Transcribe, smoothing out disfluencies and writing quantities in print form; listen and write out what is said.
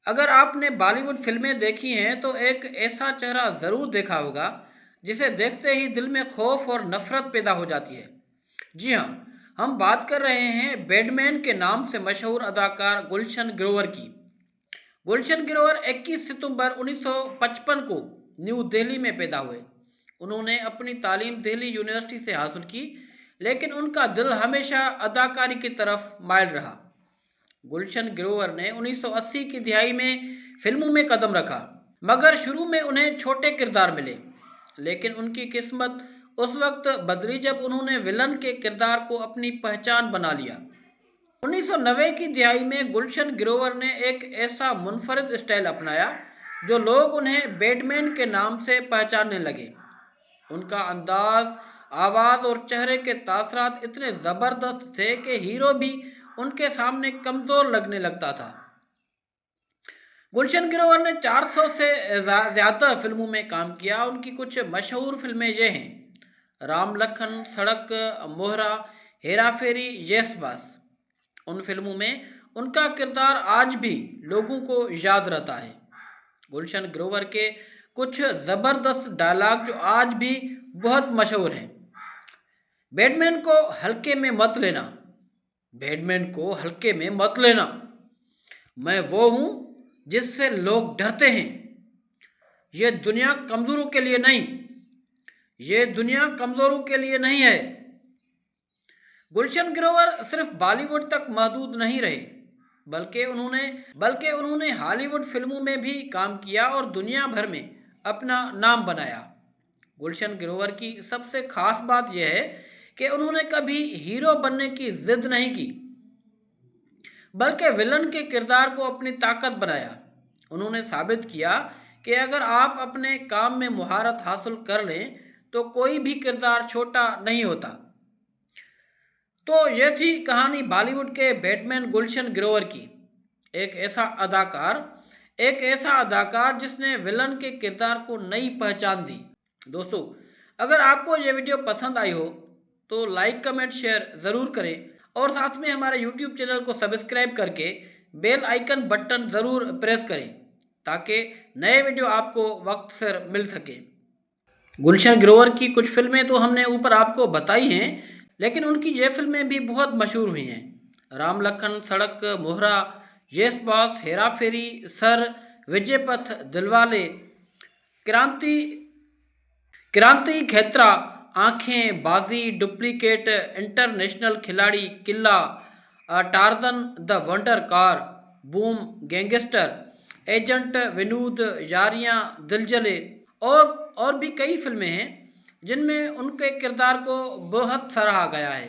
अगर आपने बॉलीवुड फिल्में देखी हैं तो एक ऐसा चेहरा ज़रूर देखा होगा जिसे देखते ही दिल में खौफ और नफरत पैदा हो जाती है। जी हाँ, हम बात कर रहे हैं बैटमैन के नाम से मशहूर अदाकार गुलशन ग्रोवर की। गुलशन ग्रोवर 21 सितंबर 1955 को न्यू दिल्ली में पैदा हुए। उन्होंने अपनी तालीम दिल्ली यूनिवर्सिटी से हासिल की, लेकिन उनका दिल हमेशा अदाकारी की तरफ मायल रहा। गुलशन ग्रोवर ने 1980 की दिहाई में फिल्मों में कदम रखा, मगर शुरू में उन्हें छोटे किरदार मिले। लेकिन उनकी किस्मत उस वक्त बदली जब उन्होंने विलन के किरदार को अपनी पहचान बना लिया। 1990 की दिहाई में गुलशन ग्रोवर ने एक ऐसा मुनफरिद स्टाइल अपनाया जो लोग उन्हें बैटमैन के नाम से पहचानने लगे। उनका अंदाज, आवाज़ और चेहरे के तासरात इतने ज़बरदस्त थे कि हीरो भी उनके सामने कमज़ोर लगने लगता था। गुलशन ग्रोवर ने 400 से ज़्यादा फिल्मों में काम किया। उनकी कुछ मशहूर फिल्में ये हैं: राम लखन, सड़क, मोहरा, हेरा फेरी, यस बॉस। उन फिल्मों में उनका किरदार आज भी लोगों को याद रहता है। गुलशन ग्रोवर के कुछ ज़बरदस्त डायलॉग जो आज भी बहुत मशहूर हैं: बैटमैन को हल्के में मत लेना, बैटमैन को हल्के में मत लेना, मैं वो हूँ जिससे लोग डरते हैं, ये दुनिया कमज़ोरों के लिए नहीं, ये दुनिया कमज़ोरों के लिए नहीं है। गुलशन ग्रोवर सिर्फ बॉलीवुड तक महदूद नहीं रहे, बल्कि उन्होंने हॉलीवुड फिल्मों में भी काम किया और दुनिया भर में अपना नाम बनाया। गुलशन ग्रोवर की सबसे खास बात यह है कि उन्होंने कभी हीरो बनने की जिद नहीं की, बल्कि विलन के किरदार को अपनी ताकत बनाया। उन्होंने साबित किया कि अगर आप अपने काम में महारत हासिल कर लें तो कोई भी किरदार छोटा नहीं होता। तो यह थी कहानी बॉलीवुड के बैटमैन गुलशन ग्रोवर की। एक ऐसा अदाकार जिसने विलन के किरदार को नई पहचान दी। दोस्तों, अगर आपको यह वीडियो पसंद आई हो तो लाइक, कमेंट, शेयर ज़रूर करें और साथ में हमारे यूट्यूब चैनल को सब्सक्राइब करके बेल आइकन बटन ज़रूर प्रेस करें ताकि नए वीडियो आपको वक्त से मिल सके। गुलशन ग्रोवर की कुछ फिल्में तो हमने ऊपर आपको बताई हैं, लेकिन उनकी ये फिल्में भी बहुत मशहूर हुई हैं: राम लखन, सड़क, मोहरा, यस बॉस, हेरा फेरी, सर, विजय पथ, दिलवाले, क्रांति क्रांति खेत्रा, आंखें, बाजी, duplicate, international Khiladi, Qila, Tarzan the wonder car, boom, gangster, agent Vinod, Yaariyan, Diljale और भी कई फिल्में हैं जिनमें उनके किरदार को बहुत सराहा गया है।